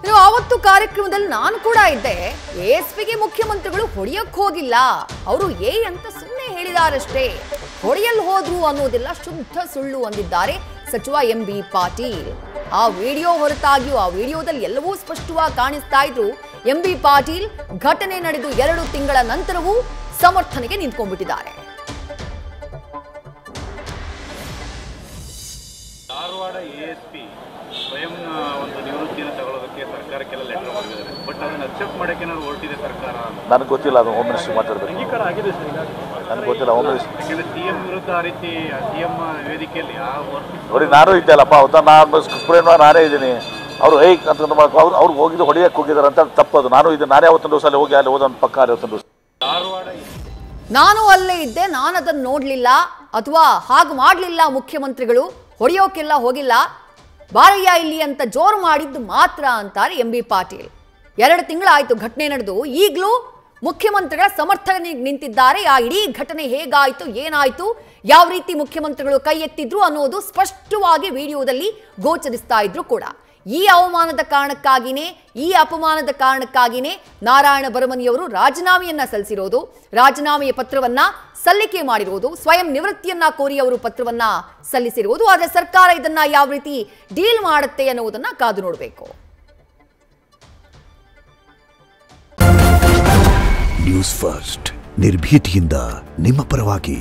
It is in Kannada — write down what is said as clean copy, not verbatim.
ಇನ್ನು ಆವತ್ತು ಕಾರ್ಯಕ್ರಮದಲ್ಲಿ ನಾನು ಕೂಡ ಇದ್ದೆ. ಎಎಸ್ಪಿಗೆ ಮುಖ್ಯಮಂತ್ರಿಗಳು ಹೊಡೆಯಕ್ಕೆ ಹೋಗಿಲ್ಲ, ಅವರು ಅಂತ ಸುಮ್ಮನೆ ಹೇಳಿದಾರಷ್ಟೇ, ಹೊಡೆಯಲು ಹೋದ್ರು ಅನ್ನೋದೆಲ್ಲ ಶುದ್ಧ ಸುಳ್ಳು ಅಂದಿದ್ದಾರೆ ಸಚಿವ ಎಂಬಿ ಪಾಟೀಲ್. ಆ ವಿಡಿಯೋ ಹೊರತಾಗಿಯೂ ಆ ವಿಡಿಯೋದಲ್ಲಿ ಎಲ್ಲವೂ ಸ್ಪಷ್ಟವಾಗಿ ಕಾಣಿಸ್ತಾ ಇದ್ರು. ಎಂಬಿ ಪಾಟೀಲ್ ಘಟನೆ ನಡೆದು 2 ತಿಂಗಳ ನಂತರವೂ ಸಮರ್ಥನೆಗೆ ನಿಂತ್ಕೊಂಡ್ಬಿಟ್ಟಿದ್ದಾರೆ. ಧಾರವಾಡ ಎಎಸ್ಪಿ ಸ್ವಯಂ ಒಂದು ನಿವೃತ್ತಿಯನ್ನು ತಗೊಳ್ಳೋದಕ್ಕೆ ಸರ್ಕಾರಕ್ಕೆಲ್ಲ ಲೆಟರ್ ಮಾಡಿದ್ದಾರೆ. ಬಟ್ ಅದನ್ನು ಅಕ್ಸೆಪ್ಟ್ ಮಾಡೋಕೆ ಏನಾದ್ರು ಹೊರಟಿದೆ ಸರ್ಕಾರ? ನನಗೆ ಗೊತ್ತಿಲ್ಲ, ಅದು ಹೋಮ್ ಮಿನಿಸ್ಟರ್ ಮಾತಾಡಬೇಕು. ಅಂಗೀಕಾರ ಆಗಿದೆ ಸರ್, ನನಗೆ ಗೊತ್ತಿಲ್ಲ. ಹೋಮ್ ಮಿನಿಸ್ಟರ್ ಯಾಕೆಂದರೆ ಸಿಎಂ ವಿರುದ್ಧ ಆ ರೀತಿ ಸಿಎಂ ವೇದಿಕೆಯಲ್ಲಿ ನೋಡಿ, ನಾನು ಇದ್ದಲ್ಲಪ್ಪ, ಅವತ್ತ ನಾನು ನಾನೇ ಇದ್ದೀನಿ. ಅವರು ಅಂತ ಅವ್ರು ಹೋಗಿದ್ದು ಹೊಡೆಯಕ್ಕೆ ಹೋಗಿದ್ದಾರೆ ಅಂತ ತಪ್ಪದು. ನಾನು ಇದು ನಾನೇ ಅವತ್ತೊಂದು ದಿವಸ ಅಲ್ಲಿ ಹೋಗಿ ಅಲ್ಲಿ ಹೋದ ಪಕ್ಕ ಅವತ್ತೊಂದು ದಿವಸ ಧಾರವಾಡ ನಾನು ಅಲ್ಲೇ ಇದ್ದೆ, ನಾನು ಅದನ್ನು ನೋಡಲಿಲ್ಲ ಅಥವಾ ಹಾಗೆ ಮಾಡಲಿಲ್ಲ. ಮುಖ್ಯಮಂತ್ರಿಗಳು ಹೊಡೆಯೋಕೆಲ್ಲ ಹೋಗಿಲ್ಲ, ಬಾರಯ್ಯ ಇಲ್ಲಿ ಅಂತ ಜೋರು ಮಾಡಿದ್ದು ಮಾತ್ರ ಅಂತಾರೆ ಎಂಬಿ ಪಾಟೀಲ್. 2 ತಿಂಗಳಾಯ್ತು ಘಟನೆ ನಡೆದು, ಈಗಲೂ ಮುಖ್ಯಮಂತ್ರಿಗಳ ಸಮರ್ಥನೆಗೆ ನಿಂತಿದ್ದಾರೆ. ಆ ಇಡೀ ಘಟನೆ ಹೇಗಾಯ್ತು, ಏನಾಯ್ತು, ಯಾವ ರೀತಿ ಮುಖ್ಯಮಂತ್ರಿಗಳು ಕೈ ಎತ್ತಿದ್ರು ಅನ್ನೋದು ಸ್ಪಷ್ಟವಾಗಿ ವಿಡಿಯೋದಲ್ಲಿ ಗೋಚರಿಸ್ತಾ ಇದ್ರು ಕೂಡ. ಈ ಅವಮಾನದ ಕಾರಣಕ್ಕಾಗಿನೇ, ಈ ಅಪಮಾನದ ಕಾರಣಕ್ಕಾಗಿನೇ ನಾರಾಯಣ ಬರಮನಿಯವರು ರಾಜೀನಾಮೆಯನ್ನ ಸಲ್ಲಿಸಿರೋದು, ರಾಜೀನಾಮೆಯ ಪತ್ರವನ್ನ ಸಲ್ಲಿಕೆ ಮಾಡಿರೋದು, ಸ್ವಯಂ ನಿವೃತ್ತಿಯನ್ನ ಕೋರಿ ಅವರು ಪತ್ರವನ್ನ ಸಲ್ಲಿಸಿರುವುದು. ಆದರೆ ಸರ್ಕಾರ ಇದನ್ನ ಯಾವ ರೀತಿ ಡೀಲ್ ಮಾಡುತ್ತೆ ಅನ್ನುವುದನ್ನ ಕಾದು ನೋಡಬೇಕು. ನ್ಯೂಸ್ ಫಸ್ಟ್ ನಿರ್ಭೀತಿಯಿಂದ ನಿಮ್ಮ ಪರವಾಗಿ.